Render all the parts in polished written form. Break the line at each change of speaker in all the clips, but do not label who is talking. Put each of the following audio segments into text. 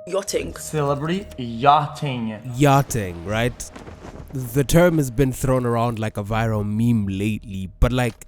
Yachting.
Celebrity yachting.
Yachting, right? The term has been thrown around like a viral meme lately, but like,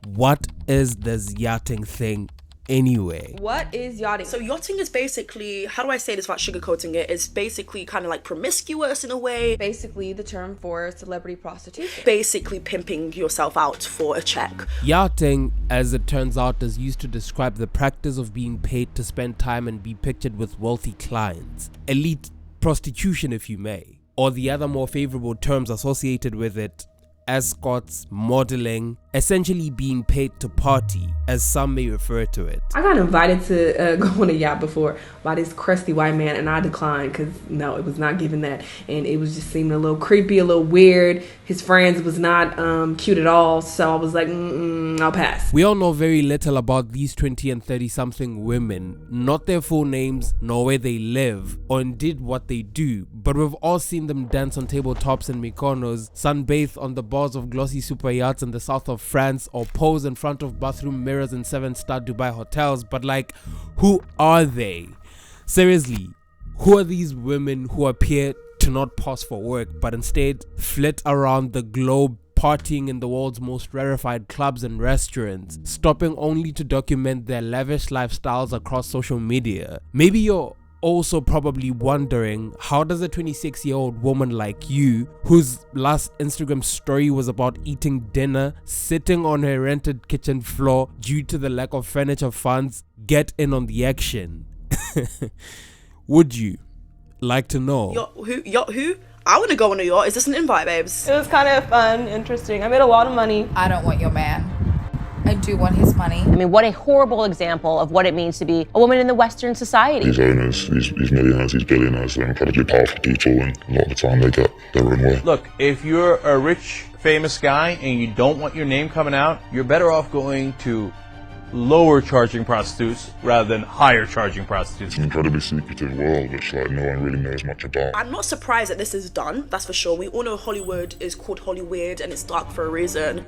what is this yachting thing anyway?
What is yachting? So yachting is basically, how do I say this without sugarcoating it? It's basically kind of like promiscuous in a way.
Basically the term for celebrity prostitution.
Basically pimping yourself out for a check.
Yachting, as it turns out, is used to describe the practice of being paid to spend time and be pictured with wealthy clients. Elite prostitution, if you may. Or the other more favorable terms associated with it: escorts, modeling, essentially being paid to party, as some may refer to it.
I got invited to go on a yacht before by this crusty white man, and I declined because no, it was not given that, and it was just seeming a little creepy, a little weird. His friends was not cute at all, so I was like, I'll pass.
We all know very little about these 20 and 30 something women, not their full names, nor where they live, or indeed what they do, but we've all seen them dance on tabletops in Mykonos, sunbathe on the bars of glossy super yachts in the south of France, or pose in front of bathroom mirrors in 7-star Dubai hotels. But like, who are they? Seriously, who are these women who appear to not pause for work but instead flit around the globe, partying in the world's most rarefied clubs and restaurants, stopping only to document their lavish lifestyles across social media? Maybe you're also probably wondering, how does a 26-year-old woman like you, whose last Instagram story was about eating dinner sitting on her rented kitchen floor due to the lack of furniture funds, get in on the action? Would you like to know?
Yacht who? I want to go on a yacht. Is this an invite, babes?
It was kind of fun, interesting. I made a lot of money.
I don't want your man. I do want his money.
I mean, what a horrible example of what it means to be a woman in the Western society.
These owners, these millionaires, these billionaires, they're incredibly powerful people, and a lot of the time they get their own way.
Look, if you're a rich, famous guy and you don't want your name coming out, you're better off going to lower charging prostitutes rather than higher charging prostitutes.
It's an incredibly secretive world which like no one really knows much about.
I'm not surprised that this is done, that's for sure. We all know Hollywood is called Hollyweird and it's dark for a reason.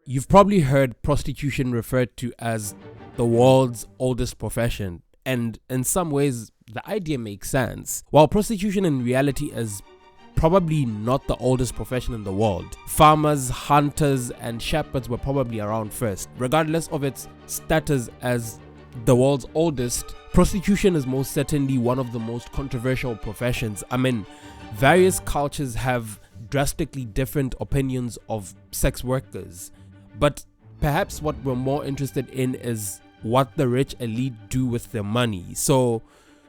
You've probably heard prostitution referred to as the world's oldest profession, and in some ways the idea makes sense. While prostitution in reality is probably not the oldest profession in the world, farmers, hunters and shepherds were probably around first. Regardless of its status as the world's oldest, prostitution is most certainly one of the most controversial professions. I mean, various cultures have drastically different opinions of sex workers. But perhaps what we're more interested in is what the rich elite do with their money. So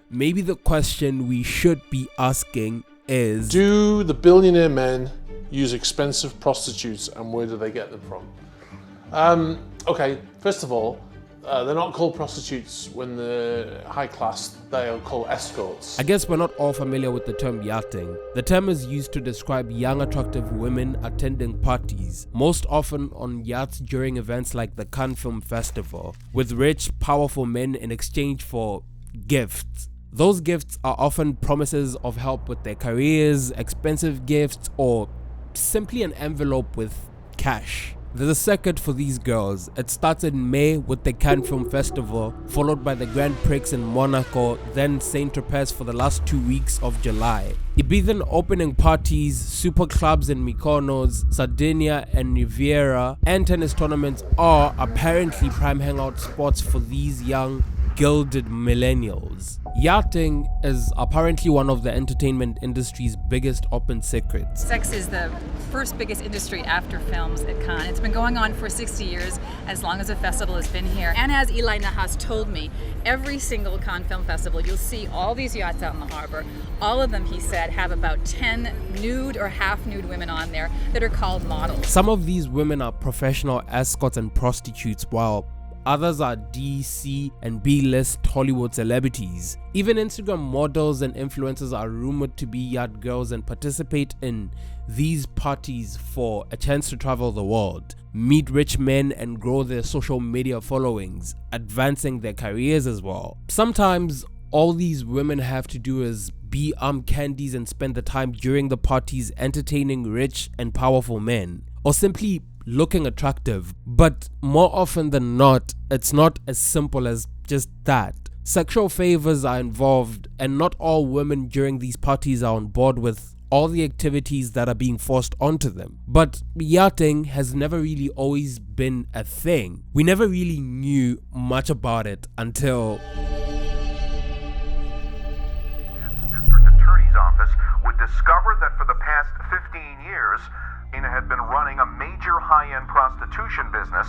maybe the question we should be asking is,
do the billionaire men use expensive prostitutes, and where do they get them from? Okay, first of all, they're not called prostitutes when they're high class, they are called escorts.
I guess we're not all familiar with the term yachting. The term is used to describe young attractive women attending parties, most often on yachts during events like the Cannes Film Festival, with rich, powerful men in exchange for gifts. Those gifts are often promises of help with their careers, expensive gifts, or simply an envelope with cash. There's a circuit for these girls. It starts in May with the Cannes Film Festival, followed by the Grand Prix in Monaco, then Saint-Tropez for the last 2 weeks of July. Ibizan opening parties, super clubs in Mykonos, Sardinia and Riviera, and tennis tournaments are apparently prime hangout spots for these young, gilded millennials. Yachting is apparently one of the entertainment industry's biggest open secrets.
Sex is the first biggest industry after films at Cannes. It's been going on for 60 years, as long as the festival has been here. And as Eli Nahas told me, every single Cannes Film Festival, you'll see all these yachts out in the harbor. All of them, he said, have about 10 nude or half-nude women on there that are called models.
Some of these women are professional escorts and prostitutes, while others are D, C, and B-list Hollywood celebrities. Even Instagram models and influencers are rumored to be yacht girls and participate in these parties for a chance to travel the world, meet rich men and grow their social media followings, advancing their careers as well. Sometimes all these women have to do is be arm candies and spend the time during the parties entertaining rich and powerful men, or simply looking attractive. But more often than not, it's not as simple as just that. Sexual favors are involved, and not all women during these parties are on board with all the activities that are being forced onto them. But yachting has never really always been a thing. We never really knew much about it until
District Attorney's Office would discover that for the past 15 years, Ina had been running a major high-end prostitution business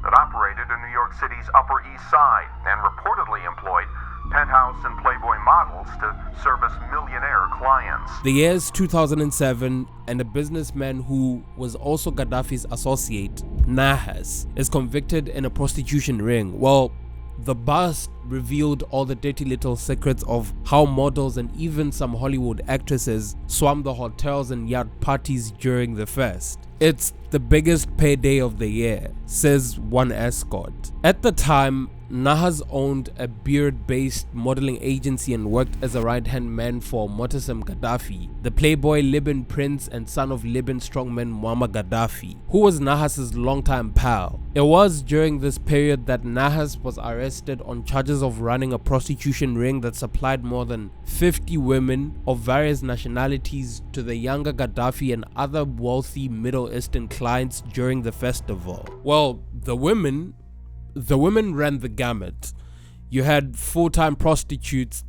that operated in New York City's Upper East Side and reportedly employed penthouse and Playboy models to service millionaire clients.
The year is 2007, and a businessman who was also Gaddafi's associate, Nahas, is convicted in a prostitution ring. Well, the bust revealed all the dirty little secrets of how models and even some Hollywood actresses swarmed the hotels and yacht parties during the fest. It's the biggest payday of the year, says one escort. At the time, Nahas owned a beard-based modeling agency and worked as a right-hand man for Mu'tasim Gaddafi, the playboy Libyan prince and son of Libyan strongman Muammar Gaddafi, who was Nahas's longtime pal. It was during this period that Nahas was arrested on charges of running a prostitution ring that supplied more than 50 women of various nationalities to the younger Gaddafi and other wealthy Middle Eastern clients during the festival. Well, the women ran the gamut. You had full-time prostitutes,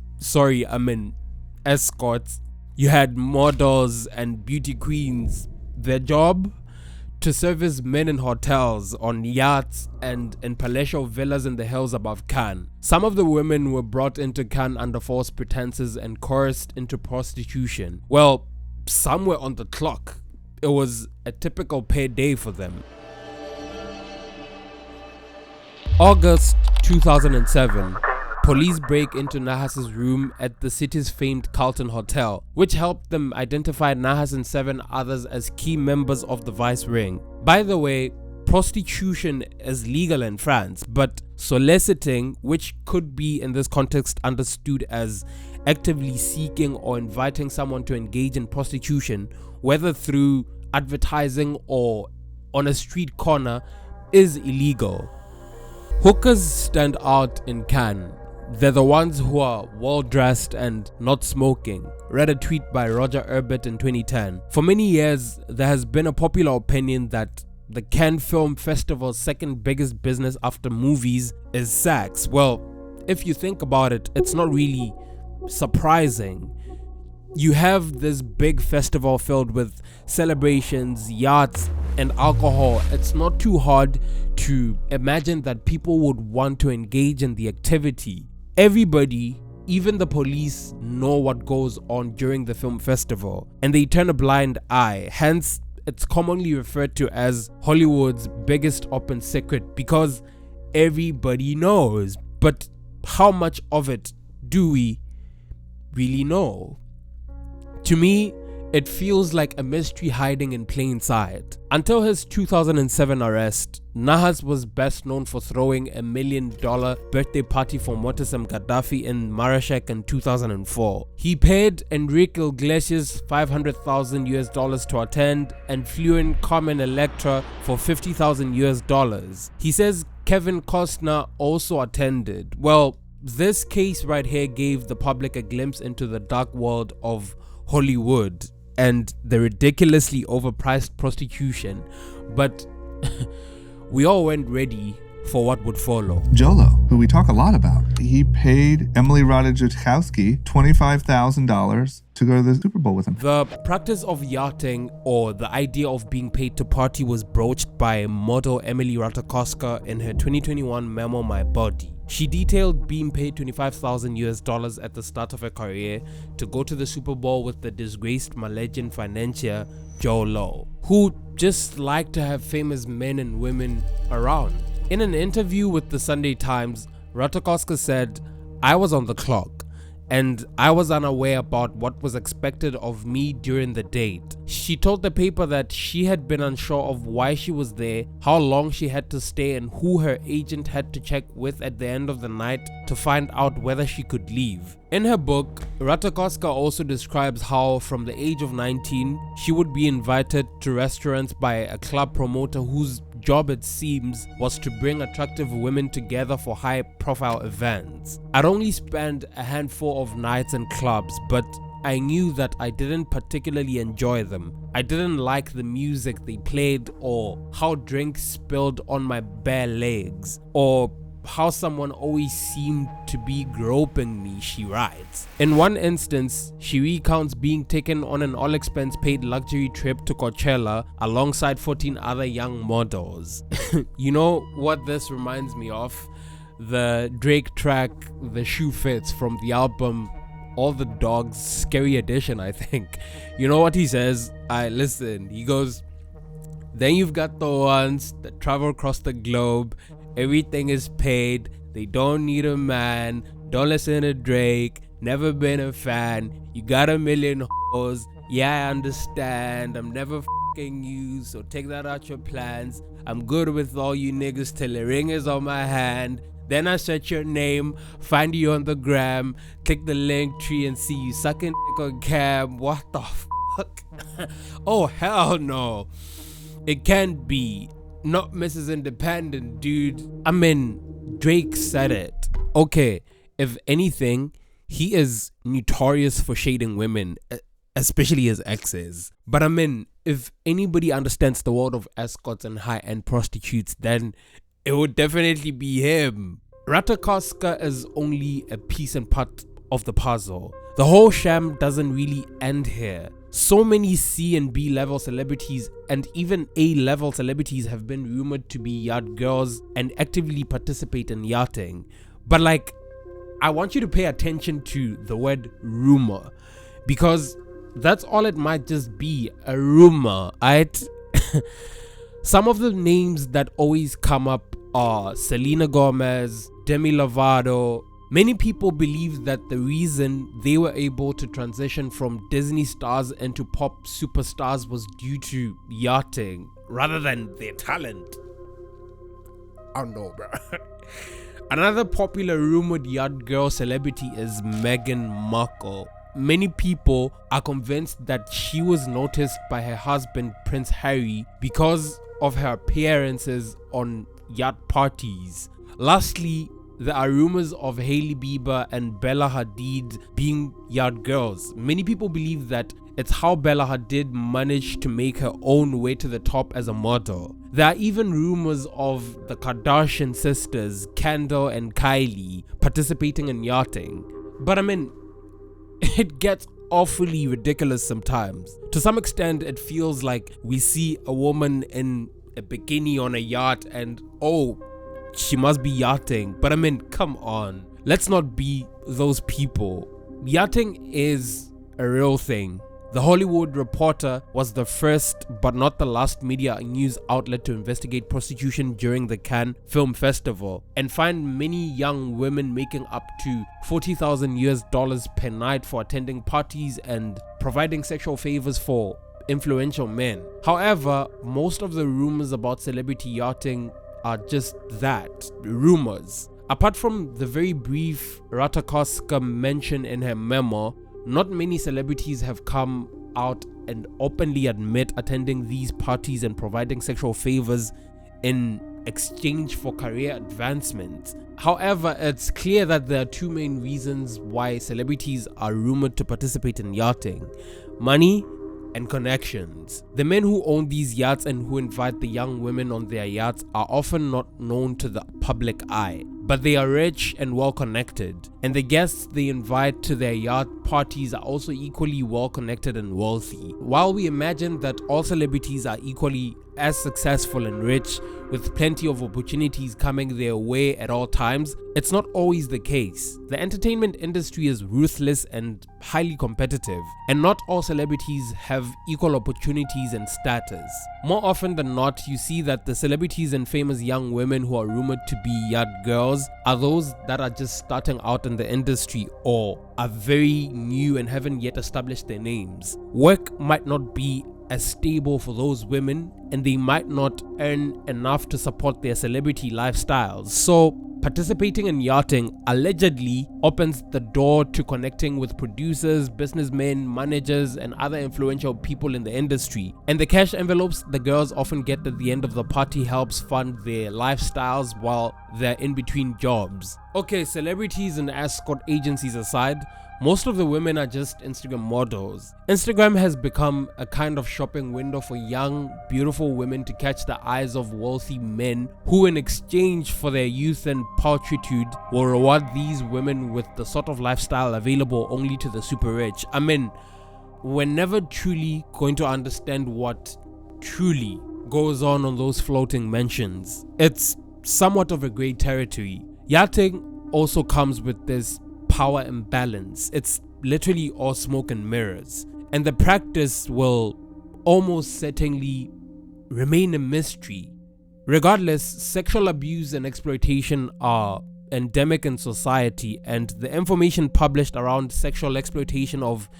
escorts. You had models and beauty queens. Their job? To service men in hotels, on yachts, and in palatial villas in the hills above Cannes. Some of the women were brought into Cannes under false pretenses and coerced into prostitution. Well, some were on the clock. It was a typical payday for them. August 2007, police break into Nahas's room at the city's famed Carlton Hotel, which helped them identify Nahas and 7 others as key members of the vice ring. By the way, prostitution is legal in France, but soliciting, which could be in this context understood as actively seeking or inviting someone to engage in prostitution, whether through advertising or on a street corner, is illegal. Hookers stand out in Cannes. They're the ones who are well dressed and not smoking. Read a tweet by Roger Ebert in 2010. For many years, there has been a popular opinion that the Cannes Film Festival's second biggest business after movies is sex. Well, if you think about it, it's not really surprising. You have this big festival filled with celebrations, yachts, and alcohol. It's not too hard to imagine that people would want to engage in the activity. Everybody, even the police, know what goes on during the film festival, and they turn a blind eye. Hence, it's commonly referred to as Hollywood's biggest open secret, because everybody knows. But how much of it do we really know? To me, it feels like a mystery hiding in plain sight. Until his 2007 arrest, Nahas was best known for throwing $1 million birthday party for Mu'tasim Gaddafi in Marrakech in 2004. He paid Enrique Iglesias $500,000 to attend and flew in Carmen Electra for $50,000. He says Kevin Costner also attended. Well, this case right here gave the public a glimpse into the dark world of Hollywood and the ridiculously overpriced prostitution, but we all went ready for what would follow.
Jolo, who we talk a lot about, he paid Emily Ratajkowski $25,000 to go to the Super Bowl with him.
The practice of yachting, or the idea of being paid to party, was broached by model Emily Ratajkowski in her 2021 memo My Body. She detailed being paid $25,000 at the start of her career to go to the Super Bowl with the disgraced Malaysian financier Joe Low, who just liked to have famous men and women around. In an interview with the Sunday Times, Ratajkowski said, "I was on the clock, and I was unaware about what was expected of me during the date." She told the paper that she had been unsure of why she was there, how long she had to stay, and who her agent had to check with at the end of the night to find out whether she could leave. In her book, Ratajkowski also describes how from the age of 19, she would be invited to restaurants by a club promoter whose job, it seems, was to bring attractive women together for high-profile events. I'd only spent a handful of nights in clubs, but I knew that I didn't particularly enjoy them. I didn't like the music they played, or how drinks spilled on my bare legs, or how someone always seemed to be groping me, she writes. In one instance, she recounts being taken on an all-expense paid luxury trip to Coachella alongside 14 other young models. You know what this reminds me of? The Drake track, The Shoe Fits, from the album All the Dogs Scary Edition, I think. You know what he says? Listen, he goes, then you've got the ones that travel across the globe, everything is paid, they don't need a man, don't listen to Drake, never been a fan, you got a million hoes, yeah I understand, I'm never f***ing you, so take that out your plans, I'm good with all you niggas till the ring is on my hand. Then I search your name, find you on the gram, click the link tree and see you sucking dick on cam. What the fuck? Oh hell no. It can't be. Not Mrs. Independent, dude. I mean, Drake said it. Okay, if anything, he is notorious for shading women, especially his exes. But I mean, if anybody understands the world of escorts and high-end prostitutes, then it would definitely be him. Ratakoska is only a piece and part of the puzzle. The whole sham doesn't really end here. So many C and B level celebrities and even A level celebrities have been rumored to be yacht girls and actively participate in yachting. But like, I want you to pay attention to the word rumor, because that's all it might just be, a rumor, right? Some of the names that always come up are Selena Gomez, Demi Lovato. Many people believe that the reason they were able to transition from Disney stars into pop superstars was due to yachting rather than their talent. I don't know, bro. Another popular rumored yacht girl celebrity is Meghan Markle. Many people are convinced that she was noticed by her husband Prince Harry because of her appearances on yacht parties. Lastly, there are rumors of Hailey Bieber and Bella Hadid being yacht girls. Many people believe that it's how Bella Hadid managed to make her own way to the top as a model. There are even rumors of the Kardashian sisters, Kendall and Kylie, participating in yachting. But I mean, it gets awfully ridiculous sometimes. To some extent, it feels like we see a woman in a bikini on a yacht and, oh, she must be yachting. But I mean, come on. Let's not be those people. Yachting is a real thing. The Hollywood Reporter was the first but not the last media news outlet to investigate prostitution during the Cannes Film Festival and find many young women making up to $40,000 per night for attending parties and providing sexual favors for influential men. However, most of the rumors about celebrity yachting are just that, rumors. Apart from the very brief Ratakoska mention in her memo, not many celebrities have come out and openly admit attending these parties and providing sexual favors in exchange for career advancement. However, it's clear that there are two main reasons why celebrities are rumored to participate in yachting: money and connections. The men who own these yachts and who invite the young women on their yachts are often not known to the public eye, but they are rich and well connected, and the guests they invite to their yacht parties are also equally well connected and wealthy. While we imagine that all celebrities are equally as successful and rich, with plenty of opportunities coming their way at all times, it's not always the case. The entertainment industry is ruthless and highly competitive, and not all celebrities have equal opportunities and status. More often than not, you see that the celebrities and famous young women who are rumored to be yacht girls are those that are just starting out in the industry or are very new and haven't yet established their names. Work might not be as stable for those women, and they might not earn enough to support their celebrity lifestyles. So participating in yachting allegedly opens the door to connecting with producers, businessmen, managers, and other influential people in the industry. And the cash envelopes the girls often get at the end of the party helps fund their lifestyles while they're in between jobs. Okay, celebrities and escort agencies aside, most of the women are just Instagram models. Instagram has become a kind of shopping window for young, beautiful women to catch the eyes of wealthy men who, in exchange for their youth and pulchritude, will reward these women with the sort of lifestyle available only to the super rich. I mean, we're never truly going to understand what truly goes on those floating mansions. It's somewhat of a grey territory. Yachting also comes with this power imbalance. It's literally all smoke and mirrors, and the practice will almost certainly remain a mystery. Regardless, sexual abuse and exploitation are endemic in society, and the information published around sexual exploitation of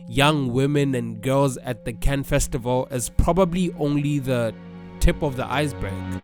young women and girls at the Cannes Festival is probably only the tip of the iceberg.